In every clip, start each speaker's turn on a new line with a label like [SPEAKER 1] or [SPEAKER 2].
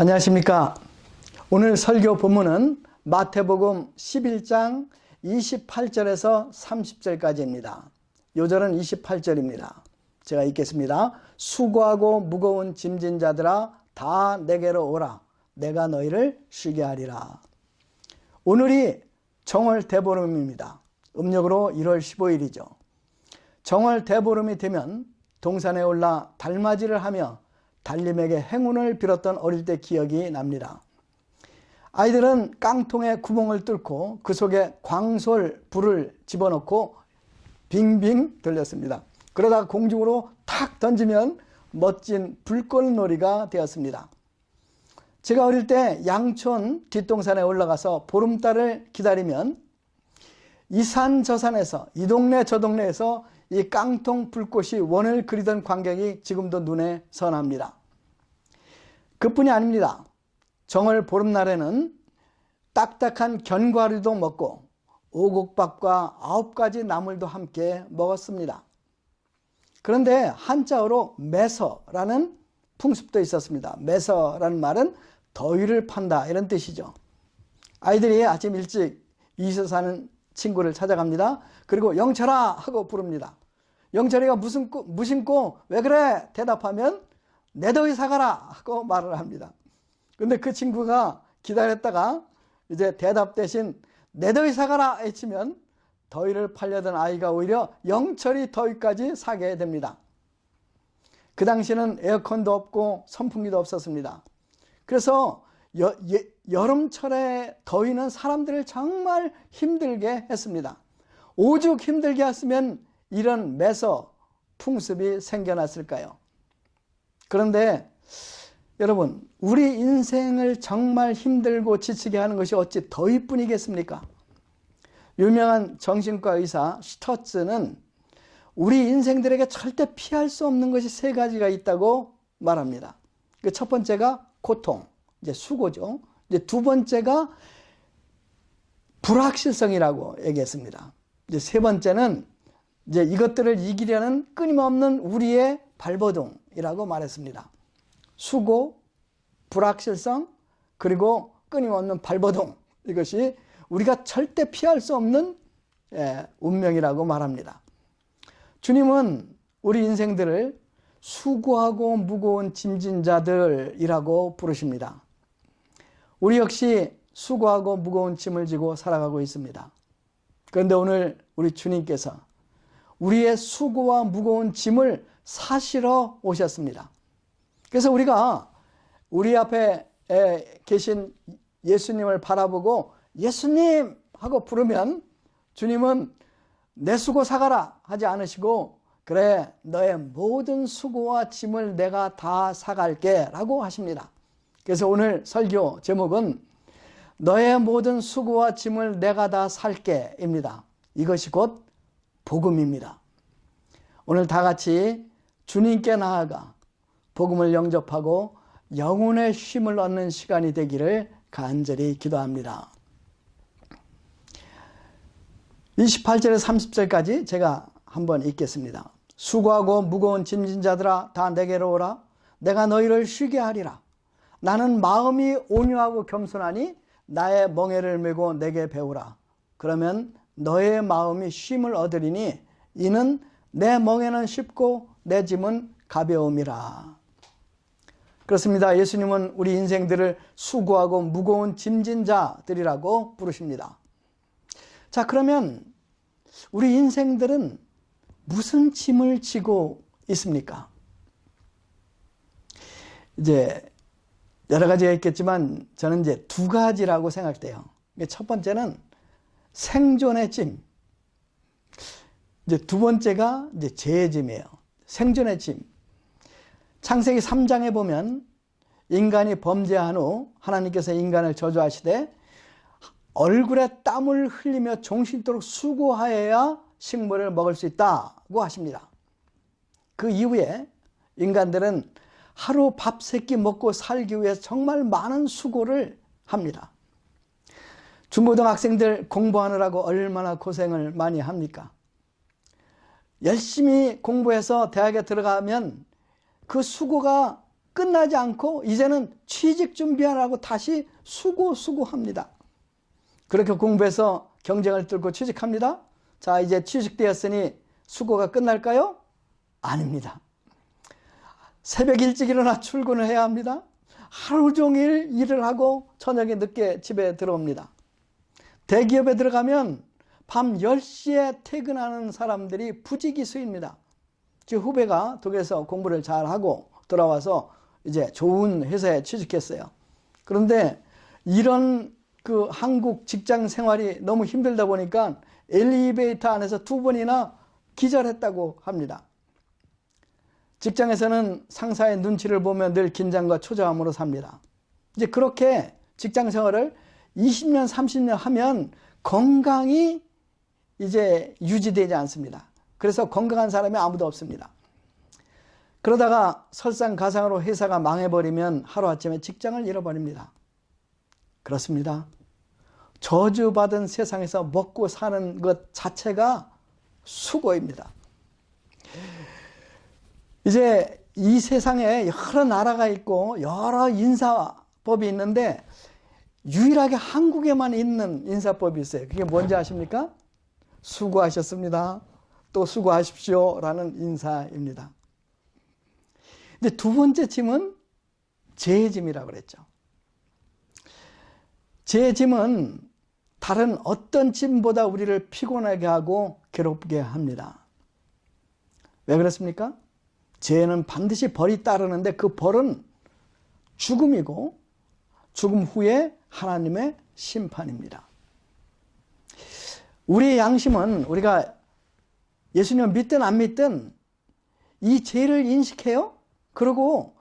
[SPEAKER 1] 안녕하십니까. 오늘 설교 본문은 마태복음 11장 28절에서 30절까지입니다. 요절은 28절입니다. 제가 읽겠습니다. 수고하고 무거운 짐진 자들아 다 내게로 오라. 내가 너희를 쉬게 하리라. 오늘이 정월 대보름입니다. 음력으로 1월 15일이죠. 정월 대보름이 되면 동산에 올라 달맞이를 하며 달림에게 행운을 빌었던 어릴 때 기억이 납니다. 아이들은 깡통에 구멍을 뚫고 그 속에 광솔 불을 집어넣고 빙빙 돌렸습니다. 그러다가 공중으로 탁 던지면 멋진 불꽃놀이가 되었습니다. 제가 어릴 때 양촌 뒷동산에 올라가서 보름달을 기다리면 이 산 저 산에서 이 동네 저 동네에서 이 깡통 불꽃이 원을 그리던 광경이 지금도 눈에 선합니다. 그뿐이 아닙니다. 정월 보름날에는 딱딱한 견과류도 먹고 오곡밥과 9가지 나물도 함께 먹었습니다. 그런데 한자어로 매서라는 풍습도 있었습니다. 매서라는 말은 더위를 판다 이런 뜻이죠. 아이들이 아침 일찍 이서 사는 친구를 찾아갑니다. 그리고 영철아 하고 부릅니다. 영철이가 무심코 왜 그래 대답하면 내 더위 사가라 하고 말을 합니다. 근데 그 친구가 기다렸다가 이제 대답 대신 내 더위 사가라 외치면 더위를 팔려던 아이가 오히려 영철이 더위까지 사게 됩니다. 그 당시에는 에어컨도 없고 선풍기도 없었습니다. 그래서 여름철에 더위는 사람들을 정말 힘들게 했습니다. 오죽 힘들게 했으면 이런 매서 풍습이 생겨났을까요? 그런데 여러분, 우리 인생을 정말 힘들고 지치게 하는 것이 어찌 더위뿐이겠습니까? 유명한 정신과 의사 슈터츠는 우리 인생들에게 절대 피할 수 없는 것이 3가지가 있다고 말합니다. 그 첫 번째가 고통, 이제 수고죠. 이제 두 번째가 불확실성이라고 얘기했습니다. 이제 세 번째는 이제 이것들을 이기려는 끊임없는 우리의 발버둥이라고 말했습니다. 수고, 불확실성, 그리고 끊임없는 발버둥, 이것이 우리가 절대 피할 수 없는 운명이라고 말합니다. 주님은 우리 인생들을 수고하고 무거운 짐진 자들이라고 부르십니다. 우리 역시 수고하고 무거운 짐을 지고 살아가고 있습니다. 그런데 오늘 우리 주님께서 우리의 수고와 무거운 짐을 사시러 오셨습니다. 그래서 우리가 우리 앞에 계신 예수님을 바라보고 예수님 하고 부르면 주님은 내 수고 사가라 하지 않으시고 그래 너의 모든 수고와 짐을 내가 다 사갈게 라고 하십니다. 그래서 오늘 설교 제목은 너의 모든 수고와 짐을 내가 다 살게 입니다. 이것이 곧 복음입니다. 오늘 다 같이 주님께 나아가 복음을 영접하고 영혼의 쉼을 얻는 시간이 되기를 간절히 기도합니다. 28절에서 30절까지 제가 한번 읽겠습니다. 수고하고 무거운 짐진 자들아 다 내게로 오라. 내가 너희를 쉬게 하리라. 나는 마음이 온유하고 겸손하니 나의 멍에를 메고 내게 배우라. 그러면 너의 마음이 쉼을 얻으리니 이는 내 멍에는 쉽고 내 짐은 가벼움이라. 그렇습니다. 예수님은 우리 인생들을 수고하고 무거운 짐진 자들이라고 부르십니다. 자, 그러면 우리 인생들은 무슨 짐을 지고 있습니까? 이제 여러 가지가 있겠지만 저는 이제 2가지라고 생각돼요. 첫 번째는 생존의 짐. 이제 두 번째가 이제 죄의 짐이에요. 생존의 짐. 창세기 3장에 보면 인간이 범죄한 후 하나님께서 인간을 저주하시되 얼굴에 땀을 흘리며 종실토록 수고하여야 식물을 먹을 수 있다고 하십니다. 그 이후에 인간들은 하루 밥 3끼 먹고 살기 위해서 정말 많은 수고를 합니다. 중고등학생들 공부하느라고 얼마나 고생을 많이 합니까? 열심히 공부해서 대학에 들어가면 그 수고가 끝나지 않고 이제는 취직 준비하라고 다시 수고합니다. 그렇게 공부해서 경쟁을 뚫고 취직합니다. 자, 이제 취직되었으니 수고가 끝날까요? 아닙니다. 새벽 일찍 일어나 출근을 해야 합니다. 하루 종일 일을 하고 저녁에 늦게 집에 들어옵니다. 대기업에 들어가면 밤 10시에 퇴근하는 사람들이 부지기수입니다. 제 후배가 독일에서 공부를 잘하고 돌아와서 이제 좋은 회사에 취직했어요. 그런데 이런 그 한국 직장 생활이 너무 힘들다 보니까 엘리베이터 안에서 2번이나 기절했다고 합니다. 직장에서는 상사의 눈치를 보며 늘 긴장과 초조함으로 삽니다. 이제 그렇게 직장 생활을 20년, 30년 하면 건강이 이제 유지되지 않습니다. 그래서 건강한 사람이 아무도 없습니다. 그러다가 설상가상으로 회사가 망해버리면 하루아침에 직장을 잃어버립니다. 그렇습니다. 저주받은 세상에서 먹고 사는 것 자체가 수고입니다. 이제 이 세상에 여러 나라가 있고 여러 인사법이 있는데 유일하게 한국에만 있는 인사법이 있어요. 그게 뭔지 아십니까? 수고하셨습니다. 또 수고하십시오 라는 인사입니다. 근데 두 번째 짐은 죄의 짐이라고 그랬죠. 죄의 짐은 다른 어떤 짐보다 우리를 피곤하게 하고 괴롭게 합니다. 왜 그렇습니까? 죄는 반드시 벌이 따르는데 그 벌은 죽음이고 죽음 후에 하나님의 심판입니다. 우리의 양심은 우리가 예수님을 믿든 안 믿든 이 죄를 인식해요. 그리고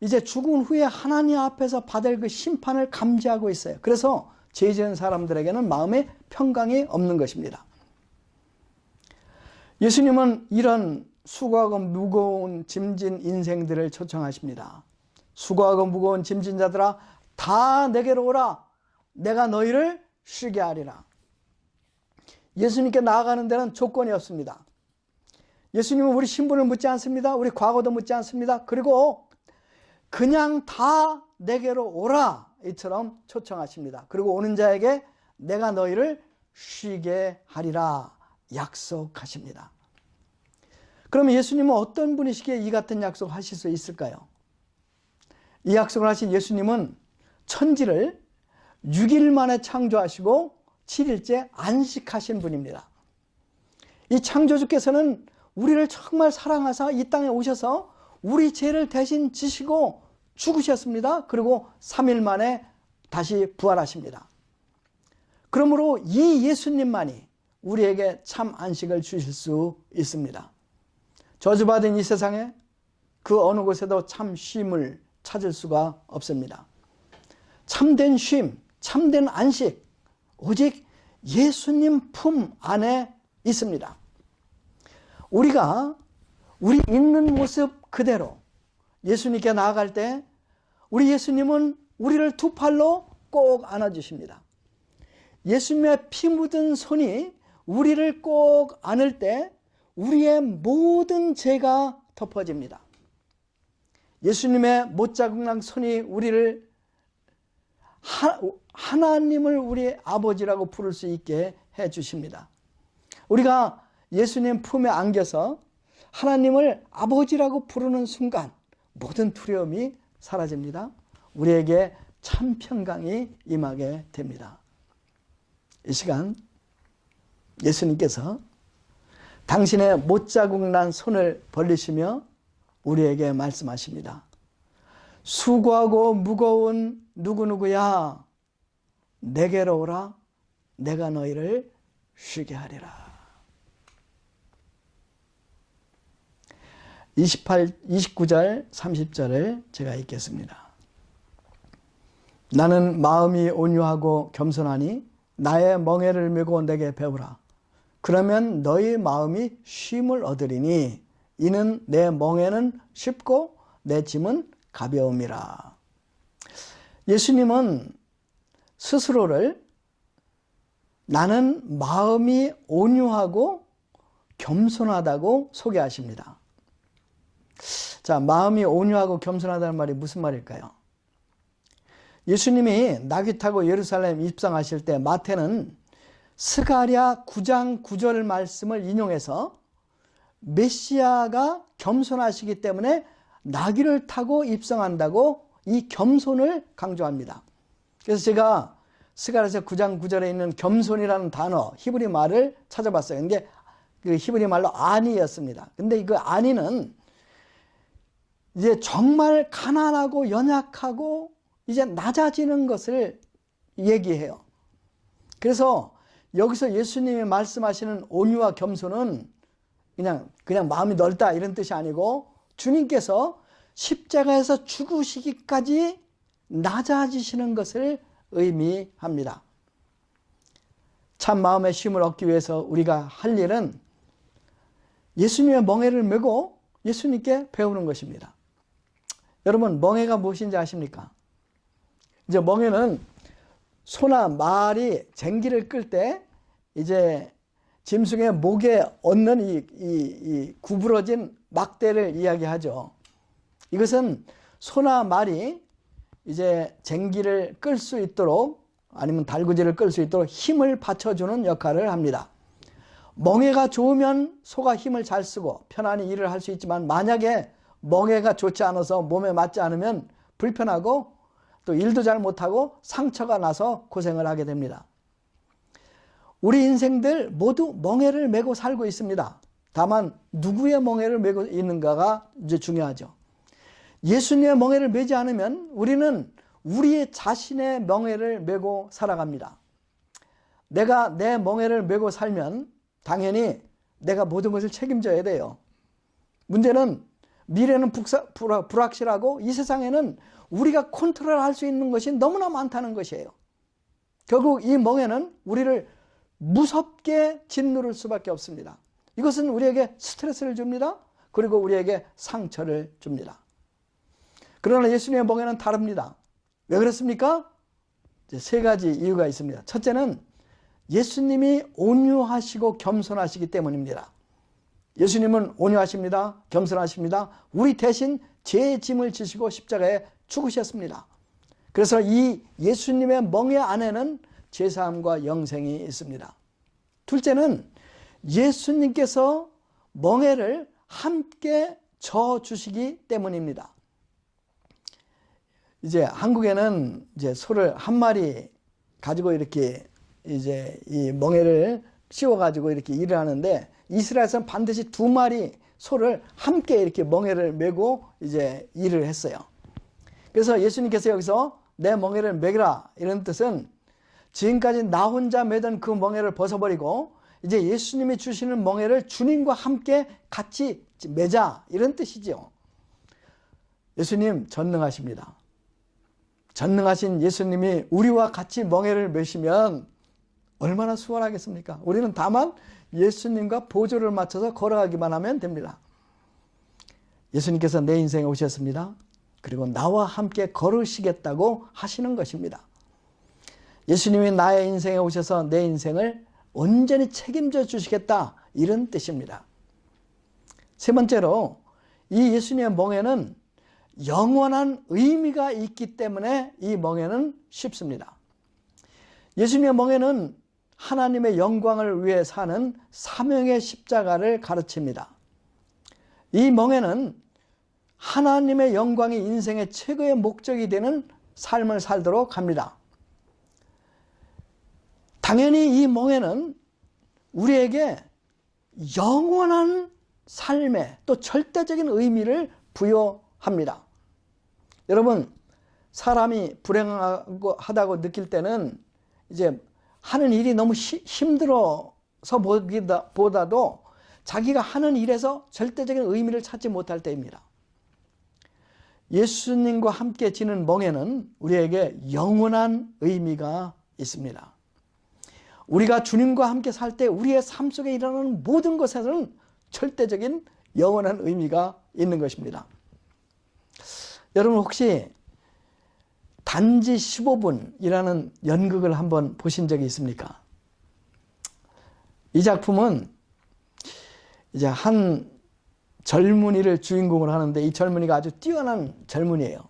[SPEAKER 1] 이제 죽은 후에 하나님 앞에서 받을 그 심판을 감지하고 있어요. 그래서 죄 지은 사람들에게는 마음에 평강이 없는 것입니다. 예수님은 이런 수고하고 무거운 짐진 인생들을 초청하십니다. 수고하고 무거운 짐진 자들아 다 내게로 오라. 내가 너희를 쉬게 하리라. 예수님께 나아가는 데는 조건이 없습니다. 예수님은 우리 신분을 묻지 않습니다. 우리 과거도 묻지 않습니다. 그리고 그냥 다 내게로 오라 이처럼 초청하십니다. 그리고 오는 자에게 내가 너희를 쉬게 하리라 약속하십니다. 그러면 예수님은 어떤 분이시기에 이 같은 약속을 하실 수 있을까요? 이 약속을 하신 예수님은 천지를 6일 만에 창조하시고 7일째 안식하신 분입니다. 이 창조주께서는 우리를 정말 사랑하사 이 땅에 오셔서 우리 죄를 대신 지시고 죽으셨습니다. 그리고 3일 만에 다시 부활하십니다. 그러므로 이 예수님만이 우리에게 참 안식을 주실 수 있습니다. 저주받은 이 세상에 그 어느 곳에도 참 쉼을 찾을 수가 없습니다. 참된 쉼, 참된 안식 오직 예수님 품 안에 있습니다. 우리가 우리 있는 모습 그대로 예수님께 나아갈 때 우리 예수님은 우리를 두 팔로 꼭 안아주십니다. 예수님의 피 묻은 손이 우리를 꼭 안을 때 우리의 모든 죄가 덮어집니다. 예수님의 못자국난 손이 우리를 하나님을 우리 아버지라고 부를 수 있게 해주십니다. 우리가 예수님 품에 안겨서 하나님을 아버지라고 부르는 순간 모든 두려움이 사라집니다. 우리에게 참 평강이 임하게 됩니다. 이 시간 예수님께서 당신의 못자국난 손을 벌리시며 우리에게 말씀하십니다. 수고하고 무거운 누구누구야 내게로 오라. 내가 너희를 쉬게 하리라. 29절 30절을 제가 읽겠습니다. 나는 마음이 온유하고 겸손하니 나의 멍에를 메고 내게 배우라. 그러면 너희 마음이 쉼을 얻으리니 이는 내 멍에는 쉽고 내 짐은 가벼움이라. 예수님은 스스로를 나는 마음이 온유하고 겸손하다고 소개하십니다. 자, 마음이 온유하고 겸손하다는 말이 무슨 말일까요? 예수님이 나귀 타고 예루살렘 입성하실 때 마태는 스가랴 9장 9절 말씀을 인용해서 메시아가 겸손하시기 때문에 나귀를 타고 입성한다고 이 겸손을 강조합니다. 그래서 제가 스가랴서 9장 9절에 있는 겸손이라는 단어 히브리 말을 찾아봤어요. 근데 그 히브리 말로 아니였습니다. 근데 그 아니는 이제 정말 가난하고 연약하고 이제 낮아지는 것을 얘기해요. 그래서 여기서 예수님이 말씀하시는 온유와 겸손은 그냥 마음이 넓다 이런 뜻이 아니고 주님께서 십자가에서 죽으시기까지 낮아지시는 것을 의미합니다. 참 마음의 쉼을 얻기 위해서 우리가 할 일은 예수님의 멍에를 메고 예수님께 배우는 것입니다. 여러분, 멍에가 무엇인지 아십니까? 이제 멍에는 소나 말이 쟁기를 끌 때 이제 짐승의 목에 얹는 이 구부러진 막대를 이야기하죠. 이것은 소나 말이 이제 쟁기를 끌 수 있도록 아니면 달구지를 끌 수 있도록 힘을 받쳐주는 역할을 합니다. 멍에가 좋으면 소가 힘을 잘 쓰고 편안히 일을 할 수 있지만 만약에 멍에가 좋지 않아서 몸에 맞지 않으면 불편하고 또 일도 잘 못하고 상처가 나서 고생을 하게 됩니다. 우리 인생들 모두 멍에를 메고 살고 있습니다. 다만 누구의 멍에를 메고 있는가가 이제 중요하죠. 예수님의 멍에를 메지 않으면 우리는 우리 자신의 멍에를 메고 살아갑니다. 내가 내 멍에를 메고 살면 당연히 내가 모든 것을 책임져야 돼요. 문제는 미래는 불확실하고 이 세상에는 우리가 컨트롤할 수 있는 것이 너무나 많다는 것이에요. 결국 이 멍에는 우리를 무섭게 짓누를 수밖에 없습니다. 이것은 우리에게 스트레스를 줍니다. 그리고 우리에게 상처를 줍니다. 그러나 예수님의 멍에는 다릅니다. 왜 그렇습니까? 이제 세 가지 이유가 있습니다. 첫째는 예수님이 온유하시고 겸손하시기 때문입니다. 예수님은 온유하십니다. 겸손하십니다. 우리 대신 죄의 짐을 지시고 십자가에 죽으셨습니다. 그래서 이 예수님의 멍에 안에는 죄사함과 영생이 있습니다. 둘째는 예수님께서 멍에를 함께 져주시기 때문입니다. 이제 한국에는 이제 소를 한 마리 가지고 이렇게 이제 이 멍에를 씌워가지고 이렇게 일을 하는데 이스라엘에서는 반드시 두 마리 소를 함께 이렇게 멍에를 메고 이제 일을 했어요. 그래서 예수님께서 여기서 내 멍에를 메라 이런 뜻은 지금까지 나 혼자 메던 그 멍에를 벗어버리고 이제 예수님이 주시는 멍에를 주님과 함께 같이 메자 이런 뜻이죠. 예수님 전능하십니다. 전능하신 예수님이 우리와 같이 멍에를 메시면 얼마나 수월하겠습니까? 우리는 다만 예수님과 보조를 맞춰서 걸어가기만 하면 됩니다. 예수님께서 내 인생에 오셨습니다. 그리고 나와 함께 걸으시겠다고 하시는 것입니다. 예수님이 나의 인생에 오셔서 내 인생을 온전히 책임져 주시겠다 이런 뜻입니다. 세 번째로 이 예수님의 멍에는 영원한 의미가 있기 때문에 이 멍에는 쉽습니다. 예수님의 멍에는 하나님의 영광을 위해 사는 사명의 십자가를 가르칩니다. 이 멍에는 하나님의 영광이 인생의 최고의 목적이 되는 삶을 살도록 합니다. 당연히 이 멍에는 우리에게 영원한 삶의 또 절대적인 의미를 부여합니다. 여러분, 사람이 불행하다고 느낄 때는 이제 하는 일이 너무 힘들어서 보다도 자기가 하는 일에서 절대적인 의미를 찾지 못할 때입니다. 예수님과 함께 지는 멍에는 우리에게 영원한 의미가 있습니다. 우리가 주님과 함께 살 때 우리의 삶 속에 일어나는 모든 것에는 절대적인 영원한 의미가 있는 것입니다. 여러분 혹시 단지 15분이라는 연극을 한번 보신 적이 있습니까? 이 작품은 이제 한 젊은이를 주인공으로 하는데 이 젊은이가 아주 뛰어난 젊은이에요.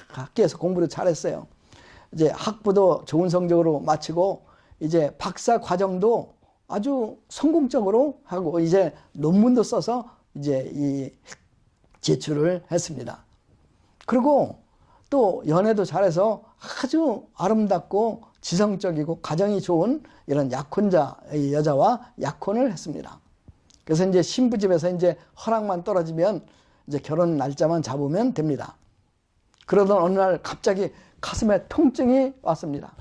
[SPEAKER 1] 학교에서 공부도 잘했어요. 이제 학부도 좋은 성적으로 마치고 이제 박사 과정도 아주 성공적으로 하고 이제 논문도 써서 이제 이 제출을 했습니다. 그리고 또 연애도 잘해서 아주 아름답고 지성적이고 가정이 좋은 이런 약혼자의 여자와 약혼을 했습니다. 그래서 이제 신부집에서 이제 허락만 떨어지면 이제 결혼 날짜만 잡으면 됩니다. 그러던 어느 날 갑자기 가슴에 통증이 왔습니다.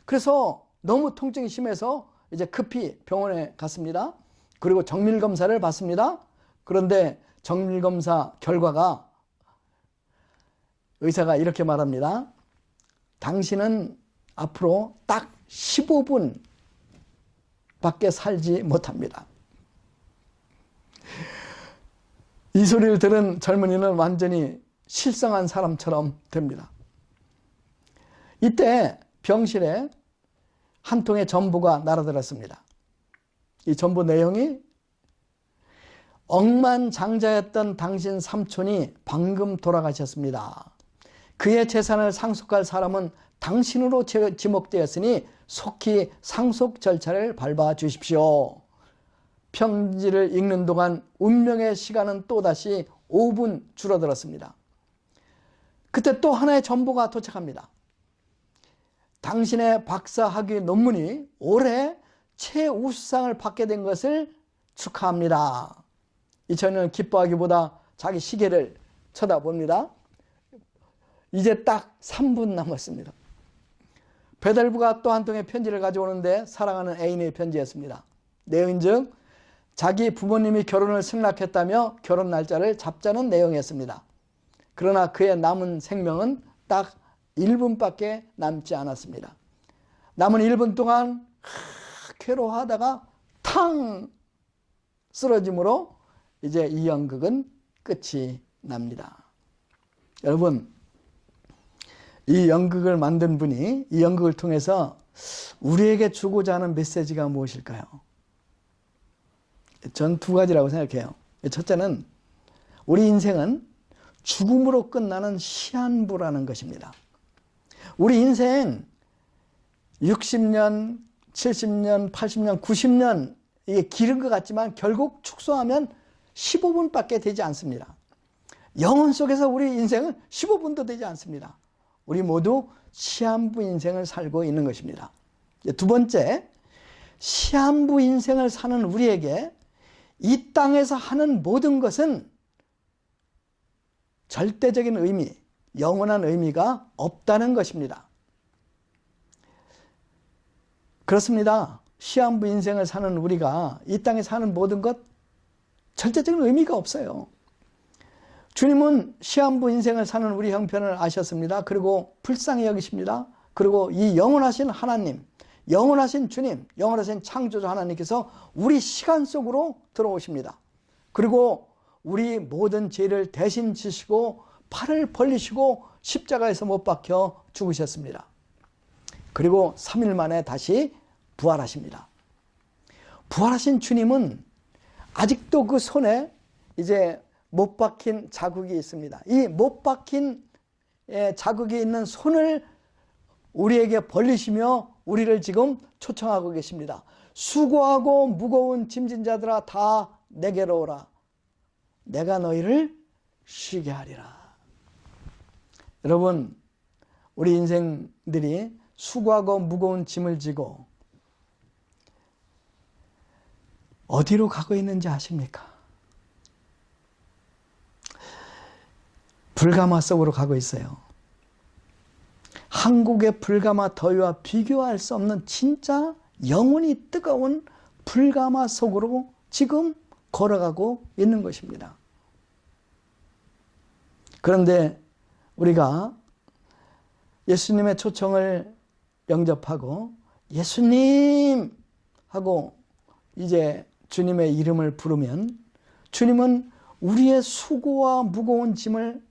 [SPEAKER 1] 그래서 너무 통증이 심해서 이제 급히 병원에 갔습니다. 그리고 정밀검사를 받습니다. 그런데 정밀검사 결과가 의사가 이렇게 말합니다. 당신은 앞으로 딱 15분 밖에 살지 못합니다. 이 소리를 들은 젊은이는 완전히 실성한 사람처럼 됩니다. 이때 병실에 한 통의 전보가 날아들었습니다. 이 전보 내용이 억만장자였던 당신 삼촌이 방금 돌아가셨습니다. 그의 재산을 상속할 사람은 당신으로 지목되었으니 속히 상속 절차를 밟아 주십시오. 편지를 읽는 동안 운명의 시간은 또다시 5분 줄어들었습니다. 그때 또 하나의 전보가 도착합니다. 당신의 박사학위 논문이 올해 최우수상을 받게 된 것을 축하합니다. 이 청년은 기뻐하기보다 자기 시계를 쳐다봅니다. 이제 딱 3분 남았습니다. 배달부가 또 한 통의 편지를 가져오는데 사랑하는 애인의 편지였습니다. 내용인즉 자기 부모님이 결혼을 승낙했다며 결혼 날짜를 잡자는 내용이었습니다. 그러나 그의 남은 생명은 딱 1분밖에 남지 않았습니다. 남은 1분 동안 괴로워하다가 탕 쓰러짐으로 이제 이 연극은 끝이 납니다. 여러분, 이 연극을 만든 분이 이 연극을 통해서 우리에게 주고자 하는 메시지가 무엇일까요? 전 두 가지라고 생각해요. 첫째는 우리 인생은 죽음으로 끝나는 시한부라는 것입니다. 우리 인생 60년, 70년, 80년, 90년 이게 길은 것 같지만 결국 축소하면 15분밖에 되지 않습니다. 영혼 속에서 우리 인생은 15분도 되지 않습니다. 우리 모두 시한부 인생을 살고 있는 것입니다. 두 번째, 시한부 인생을 사는 우리에게 이 땅에서 하는 모든 것은 절대적인 의미, 영원한 의미가 없다는 것입니다. 그렇습니다. 시한부 인생을 사는 우리가 이 땅에 사는 모든 것 절대적인 의미가 없어요. 주님은 시한부 인생을 사는 우리 형편을 아셨습니다. 그리고 불쌍히 여기십니다. 그리고 이 영원하신 하나님, 영원하신 주님, 영원하신 창조주 하나님께서 우리 시간 속으로 들어오십니다. 그리고 우리 모든 죄를 대신 지시고 팔을 벌리시고 십자가에서 못 박혀 죽으셨습니다. 그리고 3일 만에 다시 부활하십니다. 부활하신 주님은 아직도 그 손에 이제 못 박힌 자국이 있습니다. 이 못 박힌 자국이 있는 손을 우리에게 벌리시며 우리를 지금 초청하고 계십니다. 수고하고 무거운 짐진 자들아 다 내게로 오라. 내가 너희를 쉬게 하리라. 여러분, 우리 인생들이 수고하고 무거운 짐을 지고 어디로 가고 있는지 아십니까? 불가마 속으로 가고 있어요. 한국의 불가마 더위와 비교할 수 없는 진짜 영원히 뜨거운 불가마 속으로 지금 걸어가고 있는 것입니다. 그런데 우리가 예수님의 초청을 영접하고 예수님 하고 이제 주님의 이름을 부르면 주님은 우리의 수고와 무거운 짐을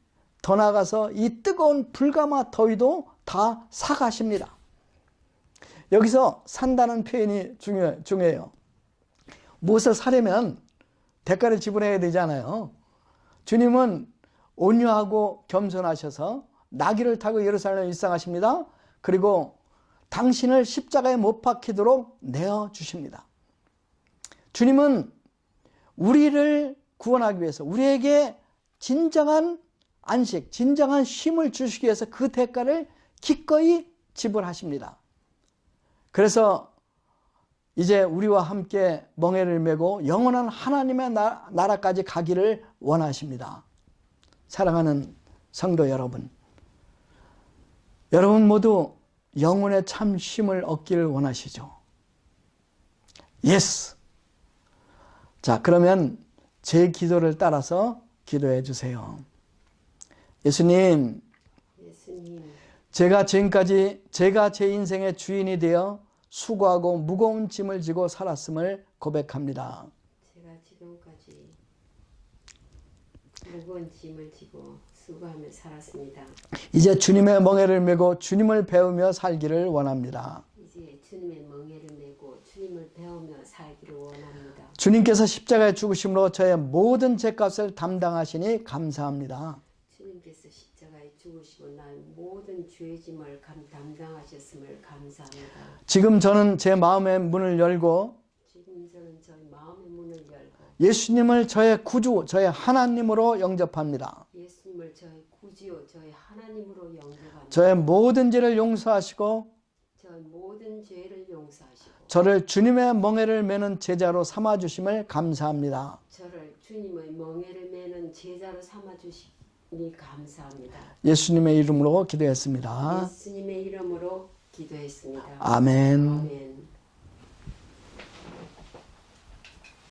[SPEAKER 1] 더 나아가서 이 뜨거운 불가마 더위도 다 사가십니다. 여기서 산다는 표현이 중요해요. 무엇을 사려면 대가를 지불해야 되잖아요. 주님은 온유하고 겸손하셔서 나귀를 타고 예루살렘에 입성하십니다. 그리고 당신을 십자가에 못 박히도록 내어주십니다. 주님은 우리를 구원하기 위해서 우리에게 진정한 안식, 진정한 쉼을 주시기 위해서 그 대가를 기꺼이 지불하십니다. 그래서 이제 우리와 함께 멍에를 메고 영원한 하나님의 나라까지 가기를 원하십니다. 사랑하는 성도 여러분, 여러분 모두 영혼의 참 쉼을 얻기를 원하시죠? 예스! 자, 그러면 제 기도를 따라서 기도해 주세요. 예수님, 제가 지금까지 제가 제 인생의 주인이 되어 수고하고 무거운 짐을 지고 살았음을 고백합니다.
[SPEAKER 2] 제가 지금까지 무거운 짐을 지고 수고하며 살았습니다.
[SPEAKER 1] 이제 주님의 멍에를 메고 주님을 배우며 살기를 원합니다.
[SPEAKER 2] 이제 주님의 멍에를 메고 주님을 배우며 살기를 원합니다.
[SPEAKER 1] 주님께서 십자가에 죽으심으로 저의 모든 죄값을 담당하시니 감사합니다.
[SPEAKER 2] 주님께서 십자가에 죽으시고 나의 모든 죄의 짐을 담당하셨음을 감사합니다.
[SPEAKER 1] 지금 저는 제 마음의 문을 열고
[SPEAKER 2] 저의 마음의 문을 열고
[SPEAKER 1] 예수님을 저의 구주, 저의 하나님으로 영접합니다.
[SPEAKER 2] 예수님을 저의 구주요, 저의 하나님으로 영접합니다.
[SPEAKER 1] 저의 모든 죄를 용서하시고
[SPEAKER 2] 저의 모든 죄를 용서하시고
[SPEAKER 1] 저를 주님의 멍에를 메는 제자로 삼아주심을 감사합니다.
[SPEAKER 2] 저를 주님의 멍에를 메는 제자로 삼아주시니 감사합니다.
[SPEAKER 1] 예수님의 이름으로 기도했습니다.
[SPEAKER 2] 예수님의 이름으로 기도했습니다.
[SPEAKER 1] 아멘.
[SPEAKER 2] 아멘.